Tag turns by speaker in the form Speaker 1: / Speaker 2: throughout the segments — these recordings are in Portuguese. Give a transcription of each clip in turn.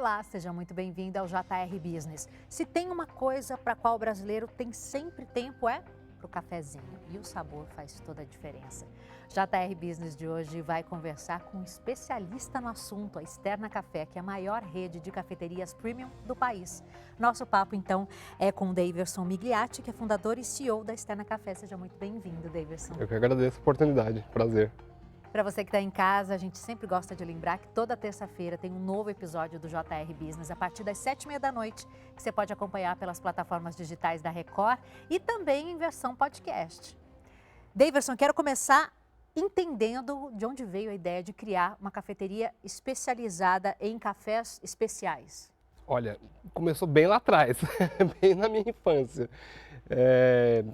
Speaker 1: Olá, seja muito bem-vindo ao JR Business. Se tem uma coisa para a qual o brasileiro tem sempre tempo é para o cafezinho. E o sabor faz toda a diferença. JR Business de hoje vai conversar com um especialista no assunto, a Sterna Café, que é a maior rede de cafeterias premium do país. Nosso papo, então, é com o Daverson Migliatti, que é fundador e CEO da Sterna Café. Seja muito bem-vindo, Daverson.
Speaker 2: Eu que agradeço a oportunidade, prazer.
Speaker 1: Para você que está em casa, a gente sempre gosta de lembrar que toda terça-feira tem um novo episódio do JR Business a partir das 7h30 da noite, que você pode acompanhar pelas plataformas digitais da Record e também em versão podcast. Daverson, quero começar entendendo de onde veio a ideia de criar uma cafeteria especializada em cafés especiais.
Speaker 2: Olha, começou bem lá atrás, bem na minha infância.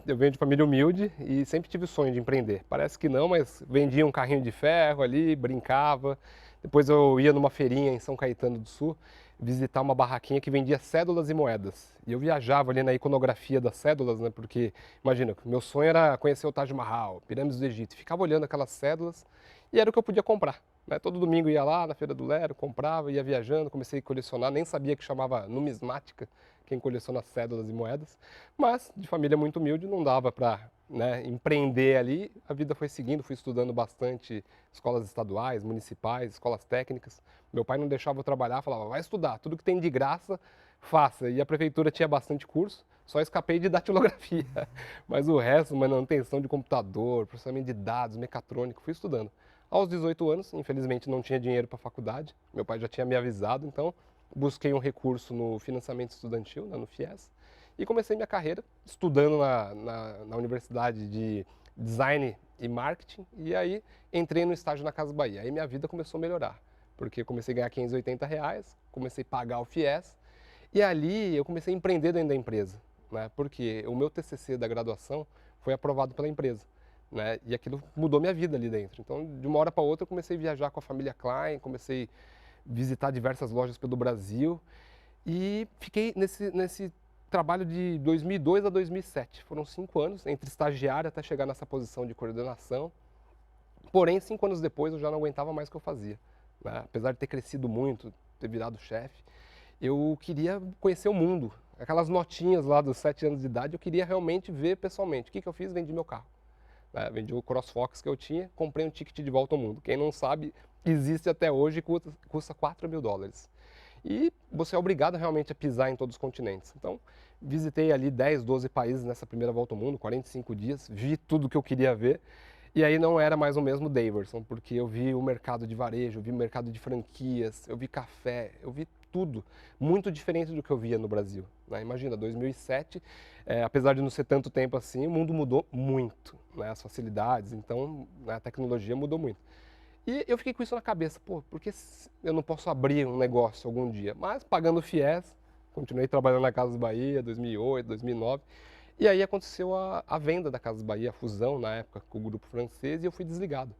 Speaker 2: Eu venho de família humilde e sempre tive o sonho de empreender. Parece que não, mas vendia um carrinho de ferro ali, brincava. Depois eu ia numa feirinha em São Caetano do Sul visitar uma barraquinha que vendia cédulas e moedas. E eu viajava ali na iconografia das cédulas, né? Porque, imagina, meu sonho era conhecer o Taj Mahal, Pirâmides do Egito. Ficava olhando aquelas cédulas e era o que eu podia comprar. Né? Todo domingo ia lá na Feira do Lero, comprava, ia viajando, comecei a colecionar. Nem sabia que chamava numismática, quem coleciona cédulas e moedas. Mas, de família muito humilde, não dava para empreender ali. A vida foi seguindo, fui estudando bastante escolas estaduais, municipais, escolas técnicas. Meu pai não deixava eu trabalhar, falava, vai estudar, tudo que tem de graça, faça. E a prefeitura tinha bastante curso, só escapei de datilografia. Mas o resto, manutenção de computador, processamento de dados, mecatrônico, fui estudando. Aos 18 anos, infelizmente não tinha dinheiro para a faculdade, meu pai já tinha me avisado, então busquei um recurso no financiamento estudantil, no FIES, e comecei minha carreira estudando na Universidade de Design e Marketing, e aí entrei no estágio na Casas Bahia. Aí minha vida começou a melhorar, porque eu comecei a ganhar R$ 580, comecei a pagar o FIES, e ali eu comecei a empreender dentro da empresa, né? Porque o meu TCC da graduação foi aprovado pela empresa. Né? E aquilo mudou minha vida ali dentro. Então, de uma hora para outra, eu comecei a viajar com a família Klein, comecei a visitar diversas lojas pelo Brasil e fiquei nesse trabalho de 2002 a 2007. Foram 5 anos, entre estagiário até chegar nessa posição de coordenação. Porém, 5 anos depois, eu já não aguentava mais o que eu fazia. Né? Apesar de ter crescido muito, ter virado chefe, eu queria conhecer o mundo. Aquelas notinhas lá dos 7 anos de idade, eu queria realmente ver pessoalmente. O que eu fiz? Vendi meu carro. Vendi o CrossFox que eu tinha, comprei um ticket de volta ao mundo. Quem não sabe, existe até hoje e custa $4.000. E você é obrigado realmente a pisar em todos os continentes. Então, visitei ali 10, 12 países nessa primeira volta ao mundo, 45 dias, vi tudo que eu queria ver. E aí não era mais o mesmo Daverson, porque eu vi o mercado de varejo, eu vi o mercado de franquias, eu vi café, eu vi tudo, muito diferente do que eu via no Brasil. Né? Imagina, 2007, apesar de não ser tanto tempo assim, o mundo mudou muito, né? As facilidades, então a tecnologia mudou muito. E eu fiquei com isso na cabeça, pô, por que eu não posso abrir um negócio algum dia? Mas pagando FIES, continuei trabalhando na Casas Bahia, 2008, 2009, e aí aconteceu a venda da Casas Bahia, a fusão na época com o grupo francês, e eu fui desligado.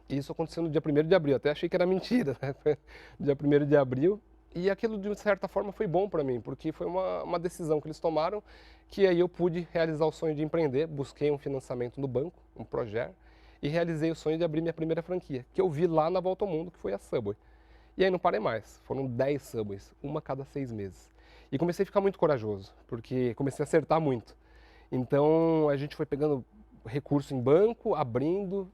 Speaker 2: E isso aconteceu no dia 1º de abril, até achei que era mentira, né? Foi dia 1º de abril, e aquilo de certa forma foi bom para mim, porque foi uma decisão que eles tomaram, que aí eu pude realizar o sonho de empreender, busquei um financiamento no banco, um projeto, e realizei o sonho de abrir minha primeira franquia, que eu vi lá na Volta ao Mundo, que foi a Subway. E aí não parei mais, foram 10 Subways, uma a cada 6 meses. E comecei a ficar muito corajoso, porque comecei a acertar muito. Então a gente foi pegando recurso em banco, abrindo,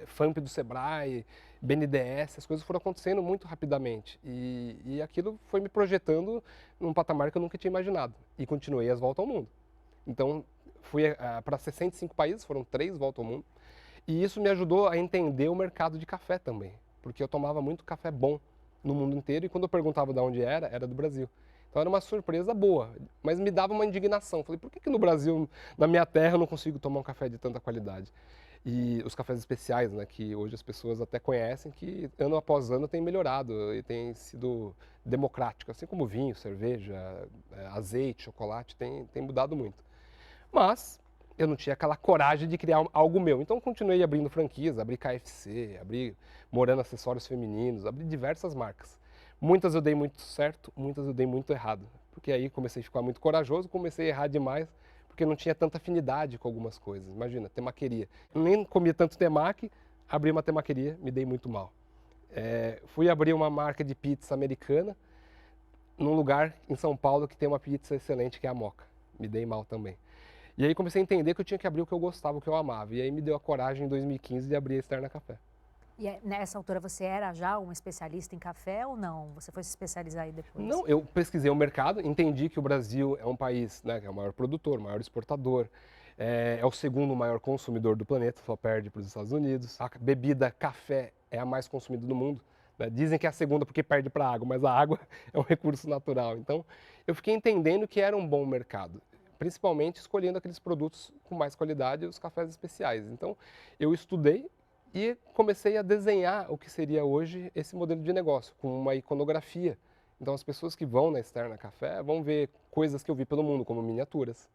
Speaker 2: FAMP do Sebrae, BNDES, as coisas foram acontecendo muito rapidamente. E aquilo foi me projetando num patamar que eu nunca tinha imaginado. E continuei as voltas ao mundo. Então fui para 65 países, foram 3 voltas ao mundo. E isso me ajudou a entender o mercado de café também, porque eu tomava muito café bom no mundo inteiro e quando eu perguntava de onde era do Brasil. Então era uma surpresa boa, mas me dava uma indignação. Falei, por que no Brasil, na minha terra, eu não consigo tomar um café de tanta qualidade? E os cafés especiais, né, que hoje as pessoas até conhecem, que ano após ano tem melhorado e tem sido democrático, assim como vinho, cerveja, azeite, chocolate, tem mudado muito. Mas eu não tinha aquela coragem de criar algo meu. Então continuei abrindo franquias, abri KFC, abri Morano Acessórios Femininos, abri diversas marcas. Muitas eu dei muito certo, muitas eu dei muito errado. Porque aí comecei a ficar muito corajoso, comecei a errar demais, porque não tinha tanta afinidade com algumas coisas. Imagina, temaqueria. Eu nem comia tanto temaki, abri uma temaqueria, me dei muito mal. Fui abrir uma marca de pizza americana, num lugar em São Paulo que tem uma pizza excelente, que é a Moca. Me dei mal também. E aí comecei a entender que eu tinha que abrir o que eu gostava, o que eu amava. E aí me deu a coragem em 2015 de abrir a Externa Café.
Speaker 1: E nessa altura você era já um especialista em café ou não? Você foi se especializar aí depois?
Speaker 2: Não, eu pesquisei o mercado, entendi que o Brasil é um país, né, que é o maior produtor, o maior exportador, é o segundo maior consumidor do planeta, só perde para os Estados Unidos. A bebida café é a mais consumida do mundo. Né? Dizem que é a segunda porque perde para a água, mas a água é um recurso natural. Então, eu fiquei entendendo que era um bom mercado, principalmente escolhendo aqueles produtos com mais qualidade e os cafés especiais. Então, eu estudei e comecei a desenhar o que seria hoje esse modelo de negócio, com uma iconografia. Então, as pessoas que vão na Externa Café vão ver coisas que eu vi pelo mundo, como miniaturas.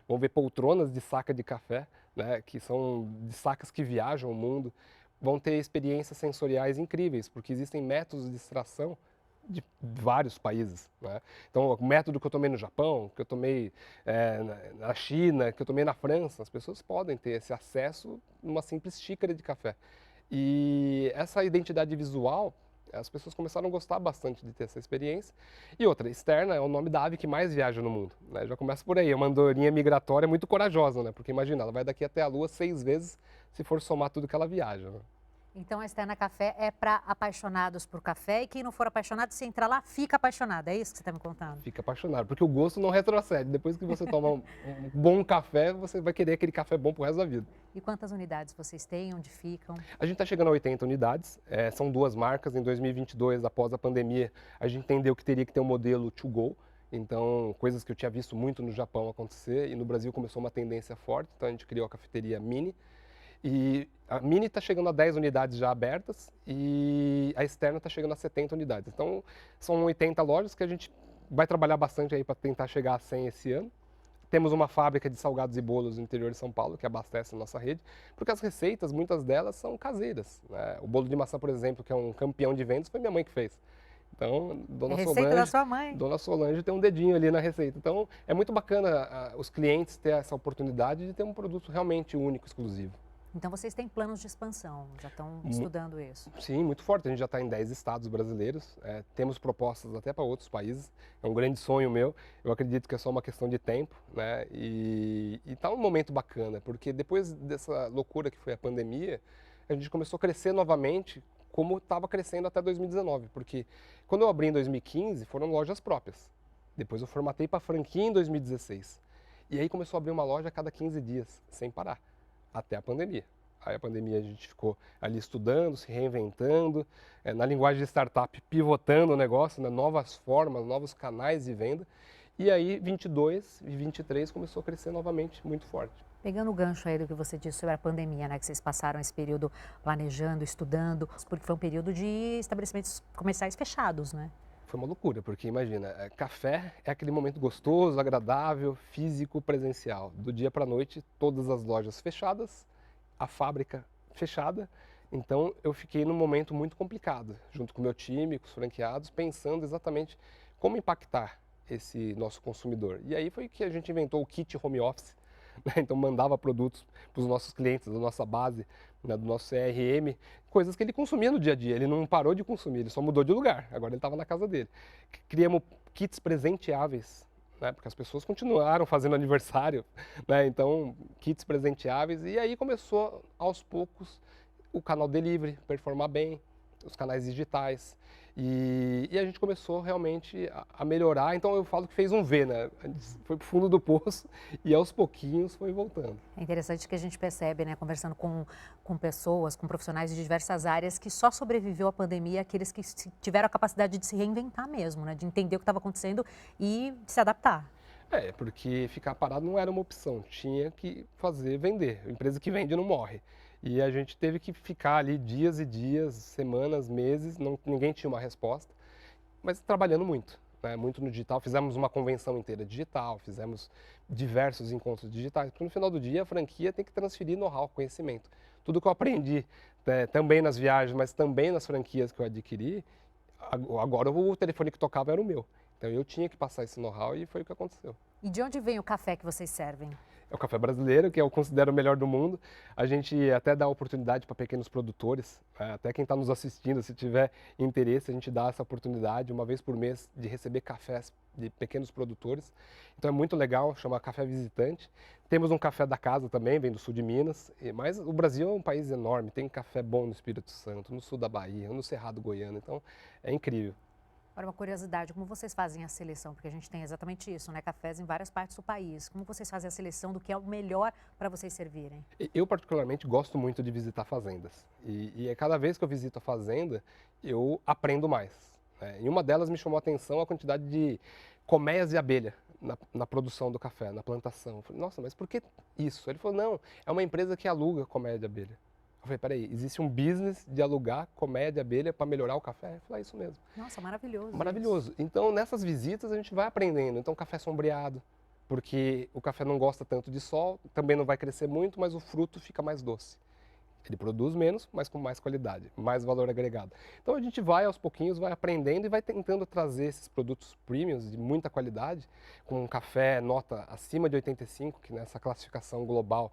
Speaker 2: Vão ver poltronas de saca de café, né, que são de sacas que viajam o mundo. Vão ter experiências sensoriais incríveis, porque existem métodos de extração de vários países. Né? Então, o método que eu tomei no Japão, que eu tomei na China, que eu tomei na França, as pessoas podem ter esse acesso numa simples xícara de café. E essa identidade visual, as pessoas começaram a gostar bastante de ter essa experiência. E outra, Externa é o nome da ave que mais viaja no mundo. Né? Já começa por aí, é uma andorinha migratória muito corajosa, né? Porque imagina, ela vai daqui até a Lua 6 vezes se for somar tudo que ela viaja. Né?
Speaker 1: Então a Externa Café é para apaixonados por café e quem não for apaixonado, se entrar lá, fica apaixonado. É isso que você está me contando?
Speaker 2: Fica apaixonado, porque o gosto não retrocede. Depois que você toma um bom café, você vai querer aquele café bom pro resto da vida.
Speaker 1: E quantas unidades vocês têm? Onde ficam?
Speaker 2: A gente está chegando a 80 unidades, são 2 marcas. Em 2022, após a pandemia, a gente entendeu que teria que ter um modelo to go. Então, coisas que eu tinha visto muito no Japão acontecer e no Brasil começou uma tendência forte, então a gente criou a cafeteria Mini. E a Mini está chegando a 10 unidades já abertas e a Externa está chegando a 70 unidades. Então, são 80 lojas que a gente vai trabalhar bastante aí para tentar chegar a 100 esse ano. Temos uma fábrica de salgados e bolos no interior de São Paulo que abastece a nossa rede, porque as receitas, muitas delas, são caseiras. Né? O bolo de maçã, por exemplo, que é um campeão de vendas, foi minha mãe que fez. Então,
Speaker 1: Dona Solange, receita da sua mãe.
Speaker 2: Dona Solange tem um dedinho ali na receita. Então, é muito bacana os clientes ter essa oportunidade de ter um produto realmente único, exclusivo.
Speaker 1: Então vocês têm planos de expansão, já estão estudando isso?
Speaker 2: Sim, muito forte. A gente já está em 10 estados brasileiros, temos propostas até para outros países. É um grande sonho meu. Eu acredito que é só uma questão de tempo, né? E está um momento bacana, porque depois dessa loucura que foi a pandemia, a gente começou a crescer novamente, como estava crescendo até 2019. Porque quando eu abri em 2015, foram lojas próprias. Depois eu formatei para franquia em 2016. E aí começou a abrir uma loja a cada 15 dias, sem parar. Até a pandemia. Aí a pandemia a gente ficou ali estudando, se reinventando, na linguagem de startup, pivotando o negócio, né, novas formas, novos canais de venda. E aí 22 e 23 começou a crescer novamente muito forte.
Speaker 1: Pegando o gancho aí do que você disse sobre a pandemia, né, que vocês passaram esse período planejando, estudando, porque foi um período de estabelecimentos comerciais fechados, né?
Speaker 2: Foi uma loucura, porque imagina, café é aquele momento gostoso, agradável, físico, presencial. Do dia para a noite, todas as lojas fechadas, a fábrica fechada. Então eu fiquei num momento muito complicado, junto com o meu time, com os franqueados, pensando exatamente como impactar esse nosso consumidor. E aí foi que a gente inventou o kit home office. Né? Então mandava produtos para os nossos clientes, da nossa base, né, do nosso CRM, coisas que ele consumia no dia a dia. Ele não parou de consumir, ele só mudou de lugar. Agora ele estava na casa dele. Criamos kits presenteáveis, né, porque as pessoas continuaram fazendo aniversário, né, então kits presenteáveis. E aí começou aos poucos o canal delivery performar bem, os canais digitais. E a gente começou realmente a melhorar, então eu falo que fez um V, né? Foi pro fundo do poço e aos pouquinhos foi voltando.
Speaker 1: É interessante que a gente percebe, né, conversando com pessoas, com profissionais de diversas áreas, que só sobreviveu à pandemia aqueles que tiveram a capacidade de se reinventar mesmo, né? De entender o que estava acontecendo e de se adaptar.
Speaker 2: Porque ficar parado não era uma opção, tinha que fazer vender. A empresa que vende não morre. E a gente teve que ficar ali dias e dias, semanas, meses, ninguém tinha uma resposta, mas trabalhando muito, né? Muito no digital. Fizemos uma convenção inteira digital, fizemos diversos encontros digitais, porque no final do dia a franquia tem que transferir know-how, conhecimento. Tudo que eu aprendi, também nas viagens, mas também nas franquias que eu adquiri, agora o telefone que tocava era o meu. Então eu tinha que passar esse know-how e foi o que aconteceu.
Speaker 1: E de onde vem o café que vocês servem?
Speaker 2: É o café brasileiro, que eu considero o melhor do mundo. A gente até dá oportunidade para pequenos produtores, até quem está nos assistindo, se tiver interesse, a gente dá essa oportunidade uma vez por mês de receber cafés de pequenos produtores. Então é muito legal, chama Café Visitante. Temos um café da casa também, vem do sul de Minas, mas o Brasil é um país enorme, tem café bom no Espírito Santo, no sul da Bahia, no Cerrado Goiano, então é incrível.
Speaker 1: Agora, uma curiosidade, como vocês fazem a seleção? Porque a gente tem exatamente isso, né? Cafés em várias partes do país. Como vocês fazem a seleção do que é o melhor para vocês servirem?
Speaker 2: Eu, particularmente, gosto muito de visitar fazendas. E cada vez que eu visito a fazenda, eu aprendo mais. Em uma delas me chamou a atenção a quantidade de colmeias de abelha na produção do café, na plantação. Eu falei, nossa, mas por que isso? Ele falou, não, é uma empresa que aluga colmeia de abelha. Eu falei, peraí, existe um business de alugar colmeia de abelha para melhorar o café? Ele falou, é isso mesmo.
Speaker 1: Nossa, maravilhoso.
Speaker 2: Maravilhoso.
Speaker 1: Isso.
Speaker 2: Então, nessas visitas, a gente vai aprendendo. Então, café sombreado, porque o café não gosta tanto de sol, também não vai crescer muito, mas o fruto fica mais doce. Ele produz menos, mas com mais qualidade, mais valor agregado. Então, a gente vai aos pouquinhos, vai aprendendo e vai tentando trazer esses produtos premiums de muita qualidade, com um café nota acima de 85, que nessa classificação global,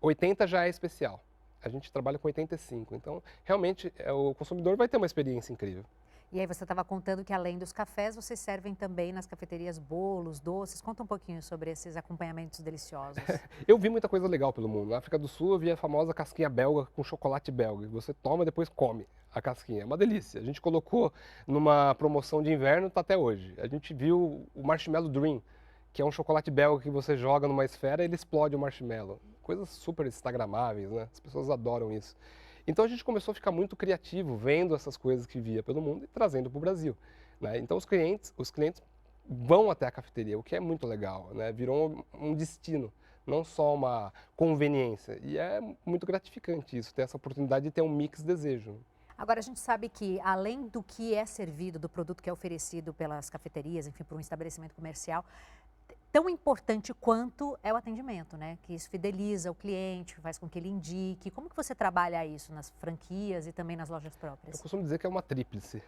Speaker 2: 80 já é especial. A gente trabalha com 85, então realmente o consumidor vai ter uma experiência incrível.
Speaker 1: E aí você estava contando que além dos cafés, vocês servem também nas cafeterias bolos, doces. Conta um pouquinho sobre esses acompanhamentos deliciosos.
Speaker 2: Eu vi muita coisa legal pelo mundo. Na África do Sul eu vi a famosa casquinha belga com chocolate belga. Você toma e depois come a casquinha. É uma delícia. A gente colocou numa promoção de inverno, está até hoje. A gente viu o Marshmallow Dream, que é um chocolate belga que você joga numa esfera e ele explode o marshmallow. Coisas super instagramáveis, né? As pessoas adoram isso. Então a gente começou a ficar muito criativo, vendo essas coisas que via pelo mundo e trazendo para o Brasil, né? Então os clientes vão até a cafeteria, o que é muito legal, né? Virou um destino, não só uma conveniência. E é muito gratificante isso, ter essa oportunidade de ter um mix desejo.
Speaker 1: Agora, a gente sabe que, além do que é servido, do produto que é oferecido pelas cafeterias, enfim, por um estabelecimento comercial, tão importante quanto é o atendimento, né? Que isso fideliza o cliente, faz com que ele indique. Como que você trabalha isso nas franquias e também nas lojas próprias?
Speaker 2: Eu costumo dizer que é uma tríplice.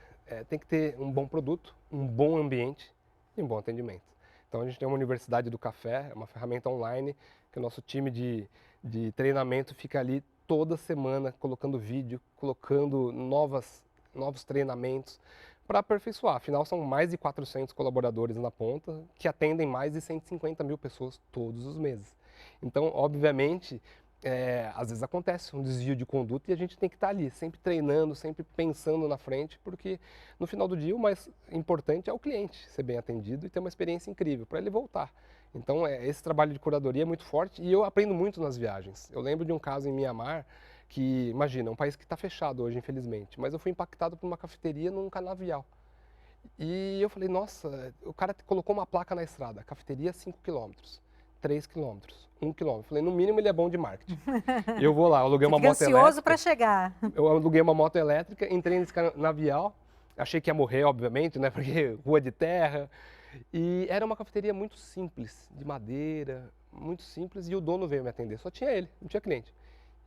Speaker 2: Tem que ter um bom produto, um bom ambiente e um bom atendimento. Então a gente tem uma Universidade do Café, é uma ferramenta online, que o nosso time de treinamento fica ali toda semana colocando vídeo, colocando novos treinamentos, para aperfeiçoar. Afinal, são mais de 400 colaboradores na ponta que atendem mais de 150 mil pessoas todos os meses. Então, obviamente, às vezes acontece um desvio de conduta e a gente tem que estar ali, sempre treinando, sempre pensando na frente, porque no final do dia o mais importante é o cliente ser bem atendido e ter uma experiência incrível para ele voltar. Então, esse trabalho de curadoria é muito forte e eu aprendo muito nas viagens. Eu lembro de um caso em Mianmar, que, imagina, é um país que está fechado hoje, infelizmente, mas eu fui impactado por uma cafeteria num canavial. E eu falei, nossa, o cara colocou uma placa na estrada, cafeteria 5 km, 3 km, 1 km. Falei, no mínimo ele é bom de marketing. Eu vou lá, eu aluguei uma moto elétrica.
Speaker 1: Ansioso para chegar.
Speaker 2: Eu aluguei uma moto elétrica, entrei nesse canavial, achei que ia morrer, obviamente, né, porque rua de terra. E era uma cafeteria muito simples, de madeira, muito simples, e o dono veio me atender, só tinha ele, não tinha cliente.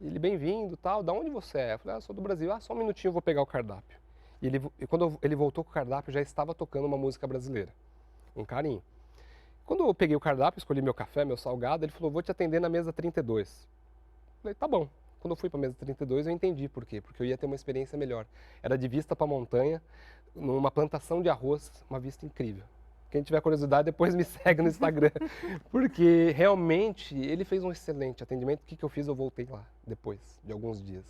Speaker 2: Ele, bem-vindo, tal, da onde você é? Eu falei, sou do Brasil. Só um minutinho, eu vou pegar o cardápio. E quando ele voltou com o cardápio, já estava tocando uma música brasileira, um carinho. Quando eu peguei o cardápio, escolhi meu café, meu salgado, ele falou, vou te atender na mesa 32. Eu falei, tá bom. Quando eu fui para a mesa 32, eu entendi por quê, porque eu ia ter uma experiência melhor. Era de vista para a montanha, numa plantação de arroz, uma vista incrível. Quem tiver curiosidade, depois me segue no Instagram, porque realmente ele fez um excelente atendimento. O que eu fiz? Eu voltei lá depois de alguns dias.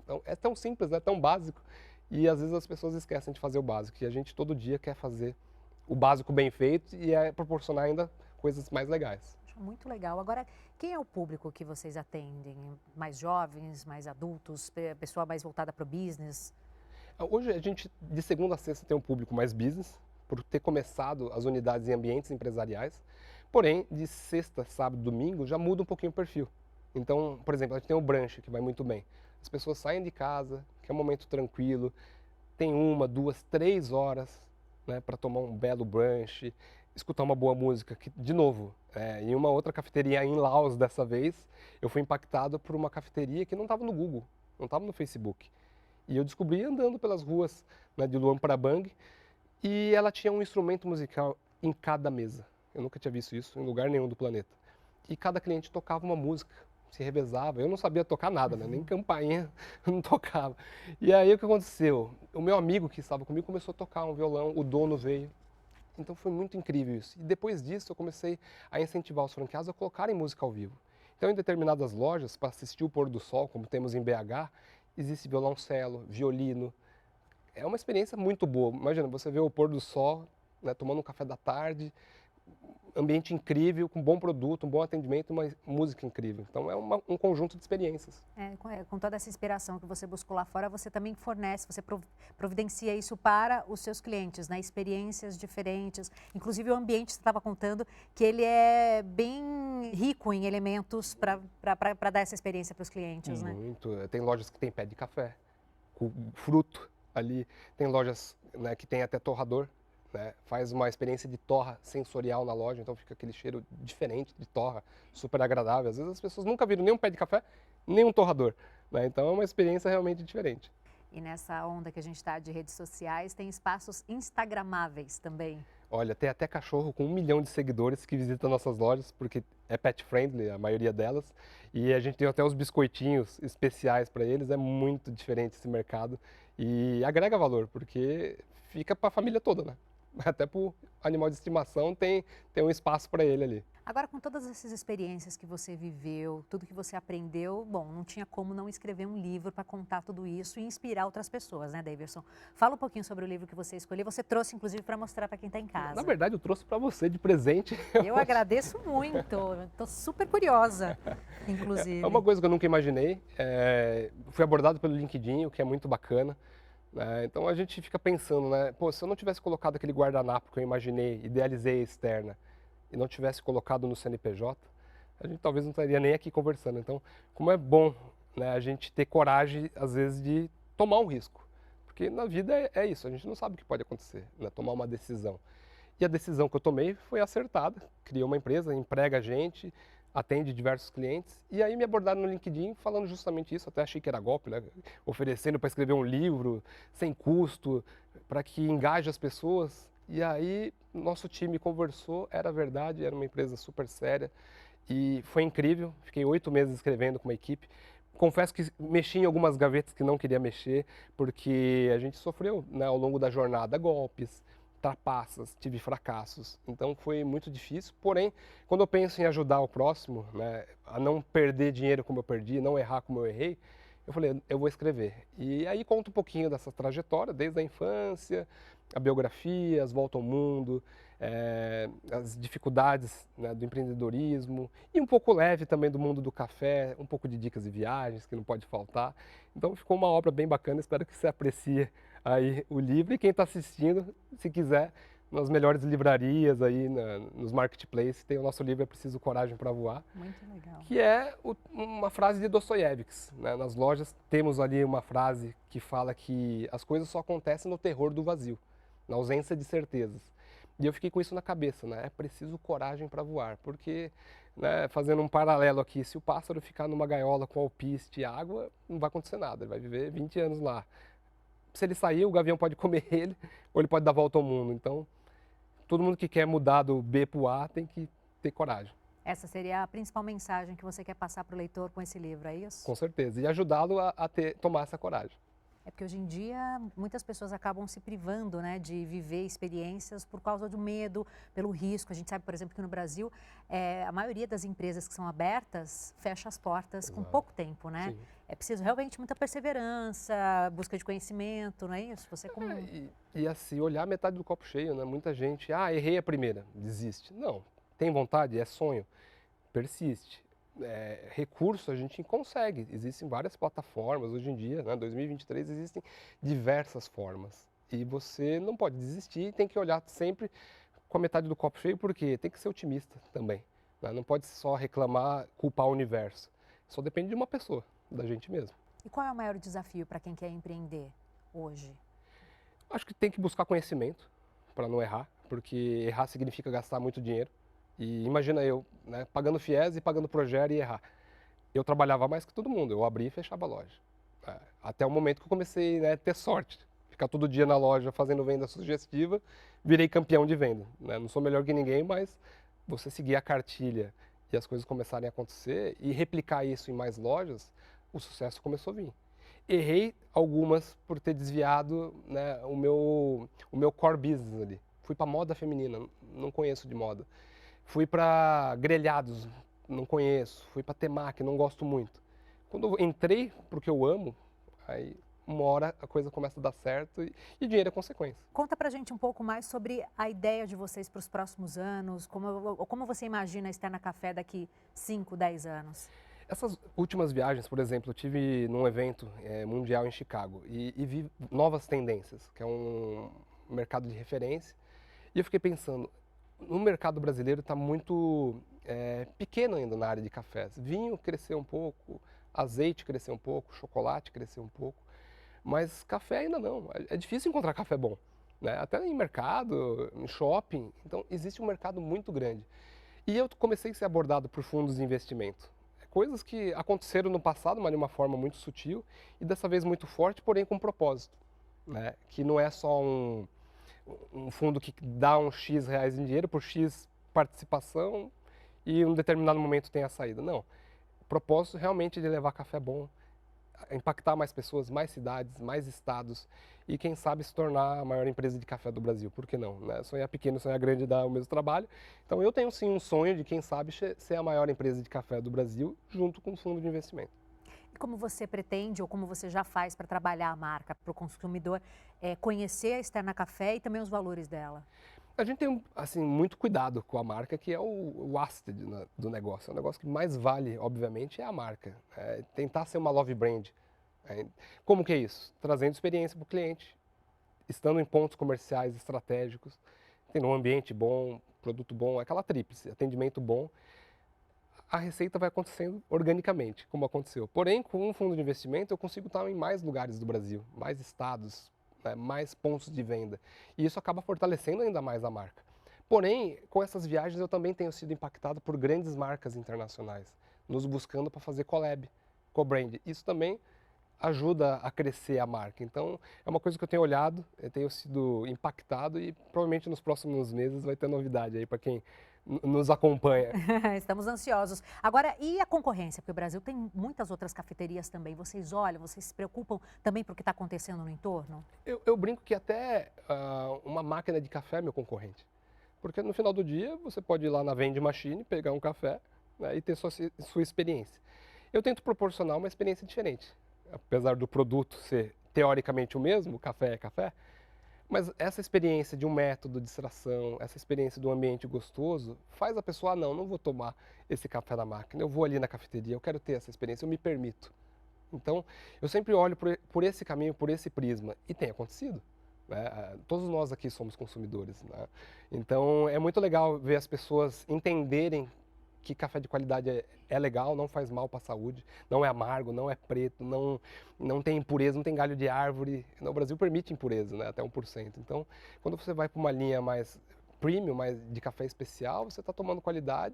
Speaker 2: Então é tão simples, né? Tão básico, e às vezes as pessoas esquecem de fazer o básico, e a gente todo dia quer fazer o básico bem feito e proporcionar ainda coisas mais legais.
Speaker 1: Muito legal. Agora, quem é o público que vocês atendem? Mais jovens, mais adultos, pessoa mais voltada para o business?
Speaker 2: Hoje a gente, de segunda a sexta, tem um público mais business, por ter começado as unidades em ambientes empresariais, porém, de sexta, sábado, domingo, já muda um pouquinho o perfil. Então, por exemplo, a gente tem o brunch, que vai muito bem. As pessoas saem de casa, que é um momento tranquilo, tem 1, 2, 3 horas, né, para tomar um belo brunch, escutar uma boa música, que, de novo, em uma outra cafeteria em Laos dessa vez, eu fui impactado por uma cafeteria que não estava no Google, não estava no Facebook. E eu descobri andando pelas ruas, né, de Luang Prabang, e ela tinha um instrumento musical em cada mesa. Eu nunca tinha visto isso em lugar nenhum do planeta. e cada cliente tocava uma música, se revezava. Eu não sabia tocar nada, né? Nem campainha eu não tocava. E aí o que aconteceu? O meu amigo que estava comigo começou a tocar um violão, o dono veio. Então foi muito incrível isso. E depois disso eu comecei a incentivar os franqueados a colocarem música ao vivo. Então em determinadas lojas, para assistir o pôr do sol, como temos em BH, existe violoncelo, violino. É uma experiência muito boa. Imagina, você vê o pôr do sol, né, tomando um café da tarde, ambiente incrível, com bom produto, um bom atendimento, uma música incrível. Então é um conjunto de experiências.
Speaker 1: Com toda essa inspiração que você buscou lá fora, você também fornece, você providencia isso para os seus clientes, né? Experiências diferentes. Inclusive o ambiente, você estava contando, que ele é bem rico em elementos para dar essa experiência para os clientes, né?
Speaker 2: Muito. Tem lojas que tem pé de café, com fruto ali. Tem lojas, né, que tem até torrador. Né, faz uma experiência de torra sensorial na loja, então fica aquele cheiro diferente de torra, super agradável. Às vezes as pessoas nunca viram nem um pé de café, nem um torrador, né, então é uma experiência realmente diferente.
Speaker 1: E nessa onda que a gente está de redes sociais, tem espaços instagramáveis também.
Speaker 2: Olha, tem até cachorro com 1 milhão de seguidores que visita nossas lojas, porque é pet friendly, a maioria delas, e a gente tem até os biscoitinhos especiais para eles, é muito diferente esse mercado e agrega valor, porque fica para a família toda, né? Até para o animal de estimação tem um espaço para ele ali.
Speaker 1: Agora, com todas essas experiências que você viveu, tudo que você aprendeu, bom, não tinha como não escrever um livro para contar tudo isso e inspirar outras pessoas, né, Daverson? Fala um pouquinho sobre o livro que você escolheu. Você trouxe, inclusive, para mostrar para quem está em casa.
Speaker 2: Na verdade, eu trouxe para você de presente.
Speaker 1: Eu agradeço muito. Estou super curiosa, inclusive.
Speaker 2: É uma coisa que eu nunca imaginei. Fui abordado pelo LinkedIn, o que é muito bacana. Então a gente fica pensando, né? Pô, se eu não tivesse colocado aquele guardanapo que eu imaginei, idealizei a externa, e não tivesse colocado no CNPJ, a gente talvez não estaria nem aqui conversando. Então, como é bom, né, a gente ter coragem, às vezes, de tomar um risco. Porque na vida é isso, a gente não sabe o que pode acontecer, né? Tomar uma decisão. E a decisão que eu tomei foi acertada. Criei uma empresa, emprega a gente, atende diversos clientes. E aí me abordaram no LinkedIn falando justamente isso. Até achei que era golpe, né? Oferecendo para escrever um livro sem custo, para que engaje as pessoas. E aí nosso time conversou, era verdade, era uma empresa super séria. E foi incrível, fiquei 8 meses escrevendo com uma equipe. Confesso que mexi em algumas gavetas que não queria mexer, porque a gente sofreu, né, ao longo da jornada golpes, trapaças, tive fracassos, então foi muito difícil. Porém, quando eu penso em ajudar o próximo, né, a não perder dinheiro como eu perdi, não errar como eu errei, eu falei, eu vou escrever. E aí conto um pouquinho dessa trajetória, desde a infância, a biografia, as voltas ao mundo, as dificuldades, né, do empreendedorismo e um pouco leve também do mundo do café, um pouco de dicas de viagens que não pode faltar. Então ficou uma obra bem bacana, espero que você aprecie aí o livro e quem está assistindo, se quiser, nas melhores livrarias aí, nos marketplaces, tem o nosso livro É Preciso Coragem para Voar.
Speaker 1: Muito legal.
Speaker 2: Que é uma frase de Dostoiévski, né? Nas lojas temos ali uma frase que fala que as coisas só acontecem no terror do vazio, na ausência de certezas. E eu fiquei com isso na cabeça, né? É preciso coragem para voar, porque, né, fazendo um paralelo aqui, se o pássaro ficar numa gaiola com alpiste e água, não vai acontecer nada, ele vai viver 20 anos lá. Se ele sair, o gavião pode comer ele, ou ele pode dar volta ao mundo. Então, todo mundo que quer mudar do B para o A tem que ter coragem.
Speaker 1: Essa seria a principal mensagem que você quer passar para o leitor com esse livro, é isso?
Speaker 2: Com certeza, e ajudá-lo a tomar essa coragem.
Speaker 1: É porque hoje em dia muitas pessoas acabam se privando, né, de viver experiências por causa do medo, pelo risco. A gente sabe, por exemplo, que no Brasil a maioria das empresas que são abertas fecha as portas com pouco tempo, né? Sim. É preciso realmente muita perseverança, busca de conhecimento, não é isso? Você como...
Speaker 2: E assim, olhar metade do copo cheio, né? Muita gente, errei a primeira, desiste. Não, tem vontade, é sonho, persiste. Recurso a gente consegue, existem várias plataformas hoje em dia, né, 2023 existem diversas formas e você não pode desistir, tem que olhar sempre com a metade do copo cheio, porque tem que ser otimista também, né? Não pode só reclamar, culpar o universo, só depende de uma pessoa, da gente mesmo.
Speaker 1: E qual é o maior desafio para quem quer empreender hoje?
Speaker 2: Acho que tem que buscar conhecimento para não errar, porque errar significa gastar muito dinheiro. E imagina eu, né, pagando FIES e pagando Progera e errar. Eu trabalhava mais que todo mundo, eu abria e fechava a loja. Até o momento que eu comecei, né, a ter sorte. Ficar todo dia na loja fazendo venda sugestiva, virei campeão de venda. Né? Não sou melhor que ninguém, mas você seguir a cartilha e as coisas começarem a acontecer e replicar isso em mais lojas, o sucesso começou a vir. Errei algumas por ter desviado, né, o meu core business ali. Fui para moda feminina, não conheço de moda. Fui para grelhados, não conheço. Fui para temaki, não gosto muito. Quando eu entrei pro que eu amo, aí uma hora a coisa começa a dar certo e dinheiro é consequência.
Speaker 1: Conta pra gente um pouco mais sobre a ideia de vocês para os próximos anos, como você imagina a Sterna Café daqui 5, 10 anos?
Speaker 2: Essas últimas viagens, por exemplo, eu tive num evento mundial em Chicago e vi novas tendências, que é um mercado de referência. E eu fiquei pensando, no mercado brasileiro está muito pequeno ainda na área de cafés. Vinho cresceu um pouco, azeite cresceu um pouco, chocolate cresceu um pouco, mas café ainda não. É difícil encontrar café bom, né? Até em mercado, em shopping. Então existe um mercado muito grande. E eu comecei a ser abordado por fundos de investimento. Coisas que aconteceram no passado, mas de uma forma muito sutil e dessa vez muito forte, porém com propósito, né? Que não é só um fundo que dá um X reais em dinheiro por X participação e em um determinado momento tem a saída. Não. O propósito realmente é de levar café bom, impactar mais pessoas, mais cidades, mais estados e quem sabe se tornar a maior empresa de café do Brasil. Por que não? Né? Sonhar pequeno, sonhar grande dá o mesmo trabalho. Então eu tenho sim um sonho de quem sabe ser a maior empresa de café do Brasil junto com o fundo de investimento.
Speaker 1: E como você pretende ou como você já faz para trabalhar a marca para o consumidor conhecer a Sterna Café e também os valores dela?
Speaker 2: A gente tem assim, muito cuidado com a marca, que é o asset do negócio. O negócio que mais vale, obviamente, é a marca. Tentar ser uma love brand. Como que é isso? Trazendo experiência para o cliente, estando em pontos comerciais estratégicos, tendo um ambiente bom, produto bom, aquela tríplice, atendimento bom. A receita vai acontecendo organicamente, como aconteceu. Porém, com um fundo de investimento, eu consigo estar em mais lugares do Brasil, mais estados, né, mais pontos de venda. E isso acaba fortalecendo ainda mais a marca. Porém, com essas viagens, eu também tenho sido impactado por grandes marcas internacionais, nos buscando para fazer collab, co-brand. Isso também ajuda a crescer a marca. Então, é uma coisa que eu tenho olhado, eu tenho sido impactado e provavelmente nos próximos meses vai ter novidade aí para quem nos acompanha.
Speaker 1: Estamos ansiosos. Agora, e a concorrência? Porque o Brasil tem muitas outras cafeterias também. Vocês olham, vocês se preocupam também por o que está acontecendo no entorno?
Speaker 2: Eu brinco que até uma máquina de café é meu concorrente. Porque no final do dia, você pode ir lá na vending machine, pegar um café, né, e ter sua experiência. Eu tento proporcionar uma experiência diferente. Apesar do produto ser teoricamente o mesmo, café é café, mas essa experiência de um método de extração, essa experiência de um ambiente gostoso, faz a pessoa, não vou tomar esse café da máquina, eu vou ali na cafeteria, eu quero ter essa experiência, eu me permito. Então, eu sempre olho por esse caminho, por esse prisma, e tem acontecido. Né? Todos nós aqui somos consumidores. Né? Então, é muito legal ver as pessoas entenderem que café de qualidade é legal, não faz mal para a saúde, não é amargo, não é preto, não tem impureza, não tem galho de árvore. O Brasil permite impureza, né, até 1%. Então, quando você vai para uma linha mais premium, mais de café especial, você está tomando qualidade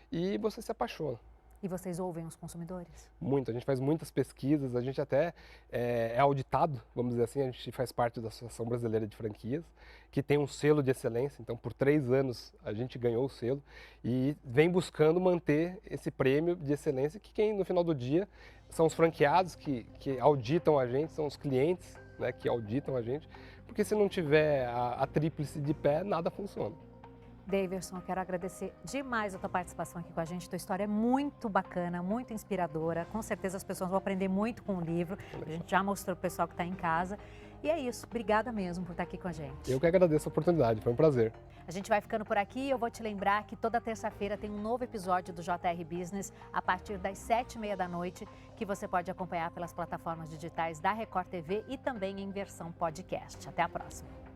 Speaker 2: e você se apaixona.
Speaker 1: E vocês ouvem os consumidores?
Speaker 2: Muito, a gente faz muitas pesquisas, a gente até é auditado, vamos dizer assim, a gente faz parte da Associação Brasileira de Franquias, que tem um selo de excelência, então por 3 anos a gente ganhou o selo e vem buscando manter esse prêmio de excelência, que quem no final do dia são os franqueados que auditam a gente, são os clientes, né, que auditam a gente, porque se não tiver a tríplice de pé, nada funciona.
Speaker 1: Daverson, eu quero agradecer demais a tua participação aqui com a gente. Tua história é muito bacana, muito inspiradora. Com certeza as pessoas vão aprender muito com o livro. A gente já mostrou para o pessoal que está em casa. E é isso. Obrigada mesmo por estar aqui com a gente.
Speaker 2: Eu que agradeço a oportunidade. Foi um prazer.
Speaker 1: A gente vai ficando por aqui. Eu vou te lembrar que toda terça-feira tem um novo episódio do JR Business a partir das 7h30 da noite, que você pode acompanhar pelas plataformas digitais da Record TV e também em versão podcast. Até a próxima.